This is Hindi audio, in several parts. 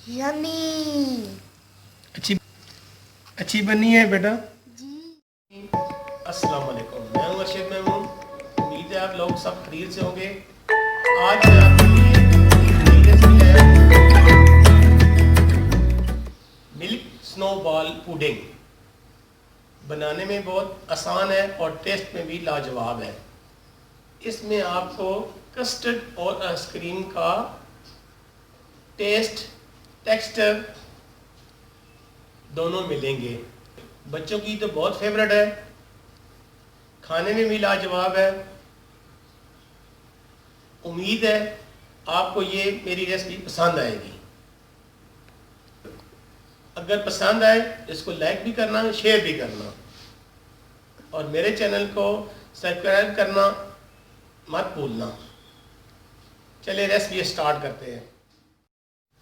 यम्मी। अच्छी अच्छी बनी है बेटा। जी। अस्सलाम वालेकुम, मैं हूं अर्शद महमूद। उम्मीद है आप लोग सब खैरियत से होंगे। आज मैं आपके लिए एक नई रेसिपी लाया हूं, मिल्क स्नोबॉल पुडिंग। बनाने में बहुत आसान है और टेस्ट में भी लाजवाब है। इसमें आपको कस्टर्ड और आइसक्रीम का टेस्ट, टेक्सचर दोनों मिलेंगे। बच्चों की तो बहुत फेवरेट है, खाने में भी लाजवाब है। उम्मीद है आपको ये मेरी रेसिपी पसंद आएगी। अगर पसंद आए इसको लाइक भी करना, शेयर भी करना और मेरे चैनल को सब्सक्राइब करना मत भूलना। चलिए रेसिपी स्टार्ट करते हैं।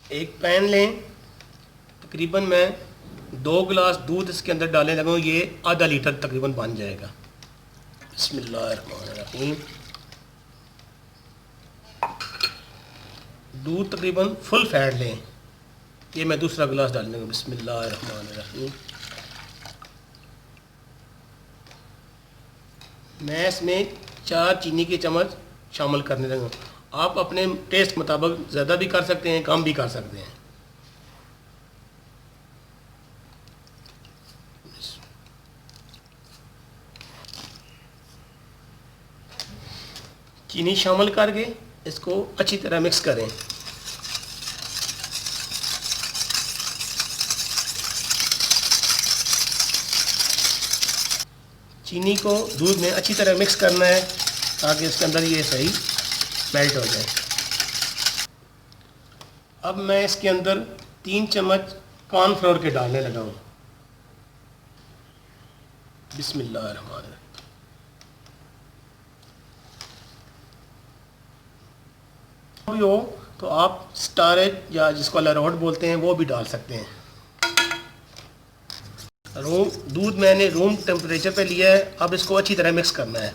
एक पैन लें, तकरीबन मैं 2 गिलास दूध इसके अंदर डालने लगा हूँ। ये आधा लीटर तकरीबन बन जाएगा। बिस्मिल्लाहिर्रहमानिर्रहीम। दूध तकरीबन फुल फैट लें। ये मैं दूसरा गिलास डालने लगा। बिस्मिल्लाहिर्रहमानिर्रहीम। मैं इसमें 4 चीनी के चम्मच शामिल करने लगा। आप अपने टेस्ट के मुताबिक ज़्यादा भी कर सकते हैं, कम भी कर सकते हैं। चीनी शामिल करके इसको अच्छी तरह मिक्स करें। चीनी को दूध में अच्छी तरह मिक्स करना है ताकि इसके अंदर ये सही मेल्ट हो जाए। अब मैं इसके अंदर 3 चम्मच कॉर्नफ्लोर के डालने लगा हूँ। बिस्मिल्लाहिर्रहमानिर्रहीम। भी हो तो आप स्टारेज या जिसको अरारोट बोलते हैं वो भी डाल सकते हैं। दूध मैंने रूम टेम्परेचर पे लिया है। अब इसको अच्छी तरह मिक्स करना है।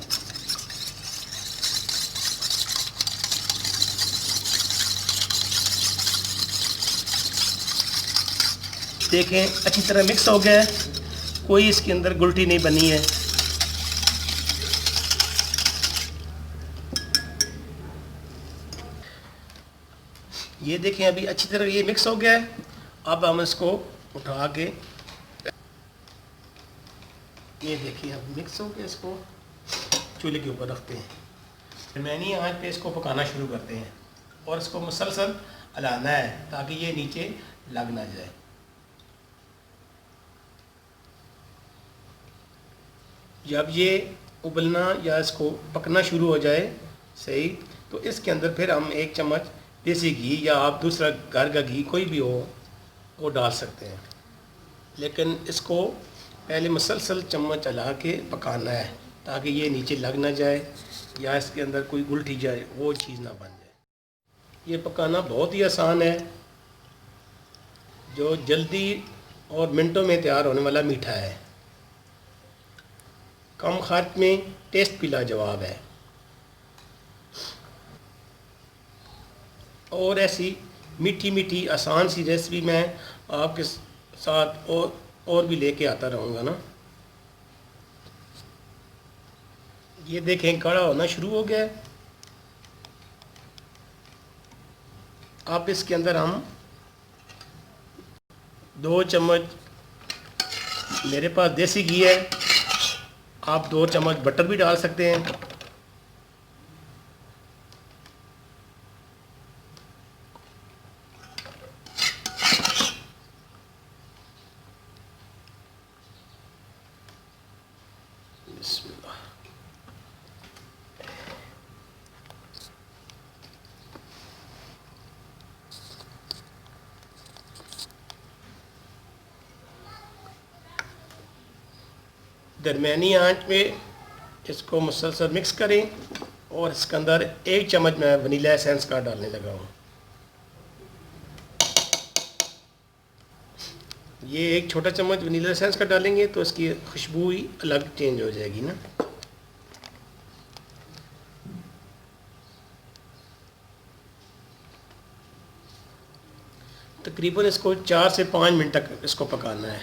देखें अच्छी तरह मिक्स हो गया है, कोई इसके अंदर गुलटी नहीं बनी है। ये देखें अभी अच्छी तरह ये मिक्स हो गया है। अब हम इसको उठा के, ये देखिए अब मिक्स हो गया, इसको चूल्हे के ऊपर रखते हैं। दरमियानी आंच पे इसको पकाना शुरू करते हैं और इसको मुसलसल हिलाना है ताकि ये नीचे लग ना जाए। जब ये उबलना या इसको पकना शुरू हो जाए सही, तो इसके अंदर फिर हम 1 चम्मच देसी घी या आप दूसरा घर का घी कोई भी हो वो डाल सकते हैं। लेकिन इसको पहले मुसलसल चम्मच चला के पकाना है ताकि ये नीचे लग ना जाए या इसके अंदर कोई उल्टी जाए वो चीज़ ना बन जाए। ये पकाना बहुत ही आसान है, जो जल्दी और मिनटों में तैयार होने वाला मीठा है। कम खर्च में टेस्ट भी लाजवाब है। और ऐसी मीठी मीठी आसान सी रेसिपी मैं आपके साथ और भी लेके आता रहूँगा ना। ये देखें गाढ़ा होना शुरू हो गया है। अब इसके अंदर हम 2 चम्मच, मेरे पास देसी घी है, आप 2 चम्मच बटर भी डाल सकते हैं। बिस्मिल्लाह। दरमियानी आंच पे इसको मुसलसल मिक्स करें और इसके अंदर 1 चम्मच मैं वनीला एसेंस का डालने लगा हूँ। ये 1 छोटा चम्मच वनीला एसेंस का डालेंगे तो इसकी खुशबू ही अलग चेंज हो जाएगी ना। तकरीबन इसको 4 से 5 मिनट तक इसको पकाना है।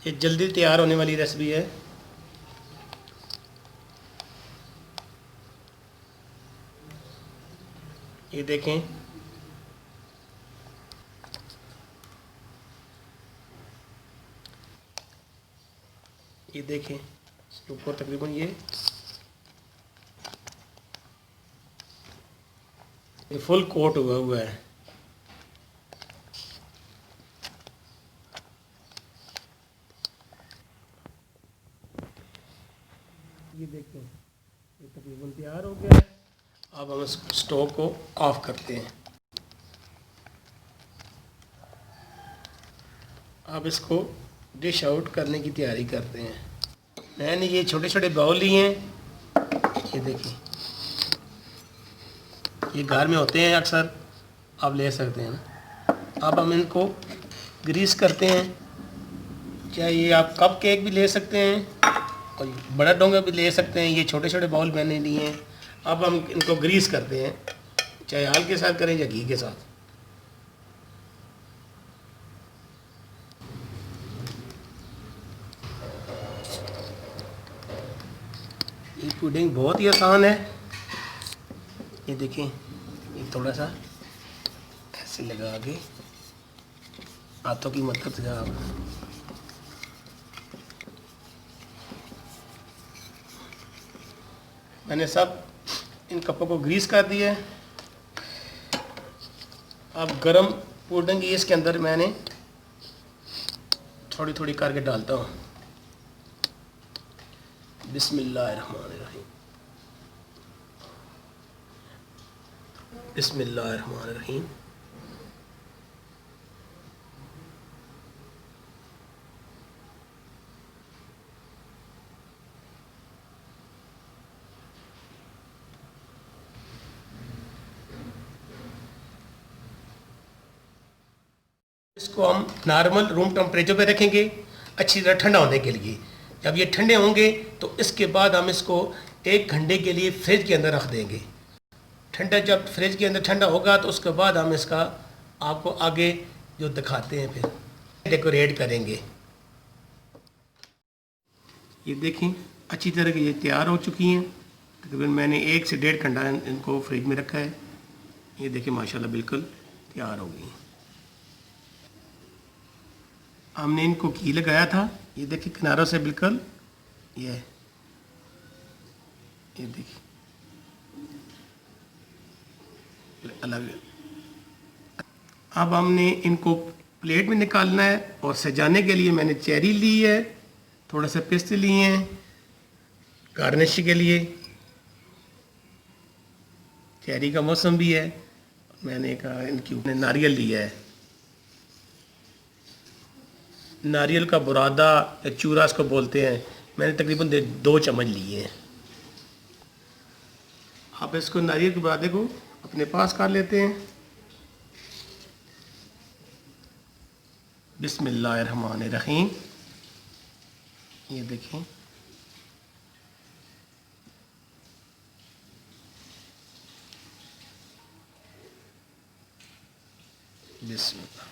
ये जल्दी तैयार होने वाली रेसिपी है। ये देखें, ये देखें इसके ऊपर तकरीबन ये फुल कोट हुआ हुआ है। ये देखें, ये तकरीबन तैयार हो गया है। अब हम इस स्टोव को ऑफ करते हैं। अब इसको डिश आउट करने की तैयारी करते हैं। मैंने ये छोटे छोटे बाउल लिए हैं, ये देखिए, ये घर में होते हैं अक्सर, आप ले सकते हैं ना। अब हम इनको ग्रीस करते हैं। चाहे ये आप कप केक भी ले सकते हैं और बड़ा डोंगा भी ले सकते हैं। ये छोटे छोटे बाउल मैंने लिए हैं। अब हम इनको ग्रीस करते हैं, चाहे ऑयल के साथ करें या घी के साथ। ये पुडिंग बहुत ही आसान है। ये देखिए, ये थोड़ा सा ऐसे लगा के हाथों की मदद से आप मैंने सब इन कपों को ग्रीस कर दिया है। अब गरम पुडिंग इसके अंदर मैंने थोड़ी थोड़ी करके डालता हूँ। बिस्मिल्लाहिर्रहमानिर्रहीम, बिस्मिल्लाहिर्रहमानिर्रहीम। इसको हम नॉर्मल रूम टेम्परेचर पे रखेंगे अच्छी तरह ठंडा होने के लिए। जब ये ठंडे होंगे तो इसके बाद हम इसको 1 घंटे के लिए फ्रिज के अंदर रख देंगे। ठंडा जब फ्रिज के अंदर ठंडा होगा तो उसके बाद हम इसका आपको आगे जो दिखाते हैं फिर डेकोरेट करेंगे। ये देखें, अच्छी तरह की ये तैयार हो चुकी हैं। तकरीबन मैंने 1 से 1.5 घंटा इनको फ्रिज में रखा है। ये देखें माशाल्लाह बिल्कुल तैयार हो गई। हमने इनको घी लगाया था, ये देखिए किनारों से बिल्कुल ये देखिए अलग। अब हमने इनको प्लेट में निकालना है और सजाने के लिए मैंने चेरी ली है, थोड़ा सा पिस्ते लिए हैं गार्निश के लिए। चेरी का मौसम भी है। मैंने कहा इनकी ऊपर नारियल लिया है, नारियल का बुरादा या चूरा इसको बोलते हैं। मैंने तकरीबन 2 चम्मच लिए हैं। आप इसको नारियल के बुरादे को अपने पास कर लेते हैं। बिस्मिल्लाहिर्रहमानिर्रहीम। ये देखें, बिस्मिल्लाह।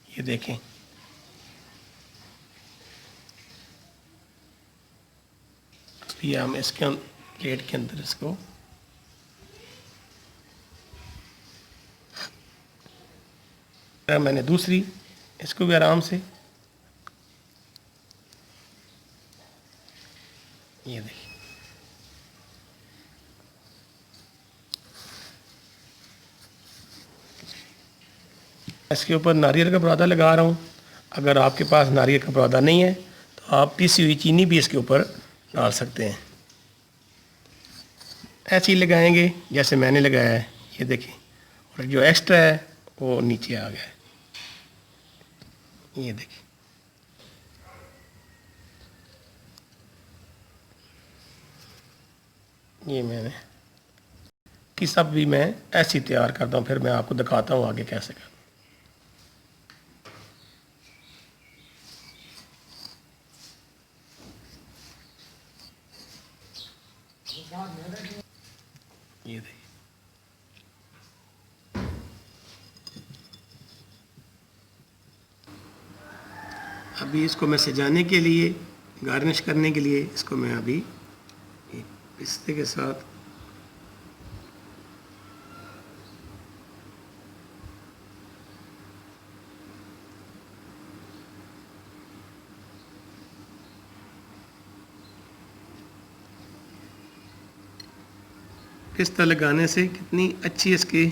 ये देखें, अभी हम इसके प्लेट के अंदर इसको मैंने दूसरी इसको भी आराम से ये देखिए। इसके ऊपर नारियल का बुरादा लगा रहा हूँ। अगर आपके पास नारियल का बुरादा नहीं है तो आप पीसी हुई चीनी भी इसके ऊपर डाल सकते हैं। ऐसे ही लगाएंगे जैसे मैंने लगाया है। ये देखिए, और जो एक्स्ट्रा है वो नीचे आ गया है। ये देखिए, ये मैंने कि सब भी मैं ऐसे ही तैयार करता हूँ, फिर मैं आपको दिखाता हूँ आगे कैसे करना। ये देखिए, अभी इसको मैं सजाने के लिए, गार्निश करने के लिए इसको मैं अभी एक पिस्ते के साथ पिस्ता लगाने से कितनी अच्छी इसकी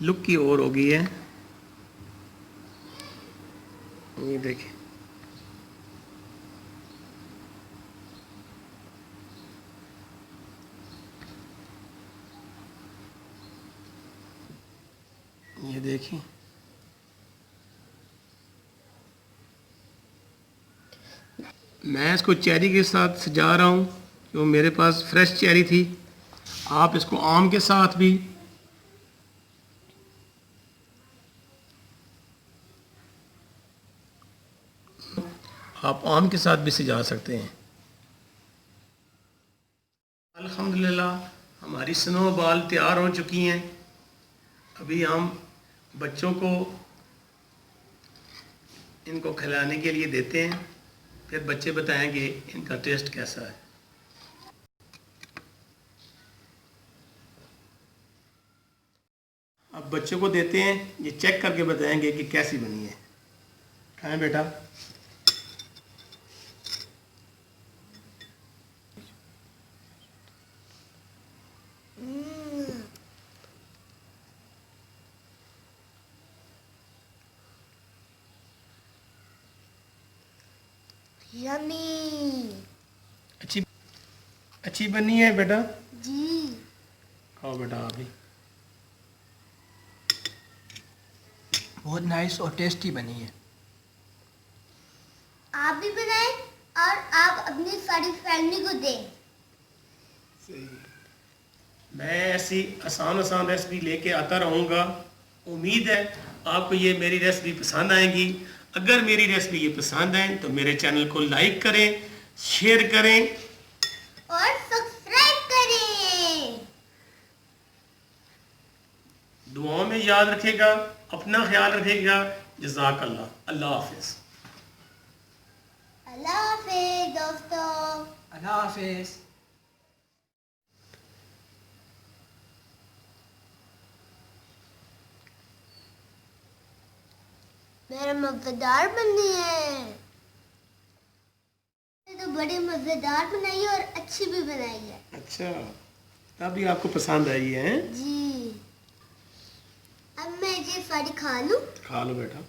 लुक की ओर हो गई है। ये देखिए, ये देखिए, मैं इसको चेरी के साथ सजा रहा हूँ, जो मेरे पास फ्रेश चेरी थी। आप इसको आम के साथ भी, आप आम के साथ भी सजा सकते हैं। अल्हम्दुलिल्लाह हमारी स्नो बॉल तैयार हो चुकी हैं। अभी हम बच्चों को इनको खिलाने के लिए देते हैं, फिर बच्चे बताएंगे इनका टेस्ट कैसा है। अब बच्चों को देते हैं, ये चेक करके बताएंगे कि कैसी बनी है। खाएं बेटा। यम्मी। अच्छी अच्छी बनी है बेटा। जी। खाओ बेटा आप भी। बहुत नाइस और टेस्टी बनी है। आप भी बनाएं और आप अपनी सारी फैमिली को दें। सही। मैं ऐसी आसान रेसिपी लेके आता रहूँगा। उम्मीद है आपको ये मेरी रेसिपी पसंद आएगी। अगर मेरी रेसिपी ये पसंद आए तो मेरे चैनल को लाइक करें, शेयर करें और सब्सक्राइब करें। दुआओं में याद रखेगा, अपना ख्याल रखेगा। जज़ाकल्लाह। अल्लाह हाफिज़। अल्लाह हाफिज़ दोस्तों। अल्लाह हाफिज़। मेरा मज़ेदार बनी है। तो बड़ी मज़ेदार बनाई है और अच्छी भी बनाई है। अच्छा, तभी आपको पसंद आई है? जी। अब मैं ये सारी खा लूं? खा लो बेटा।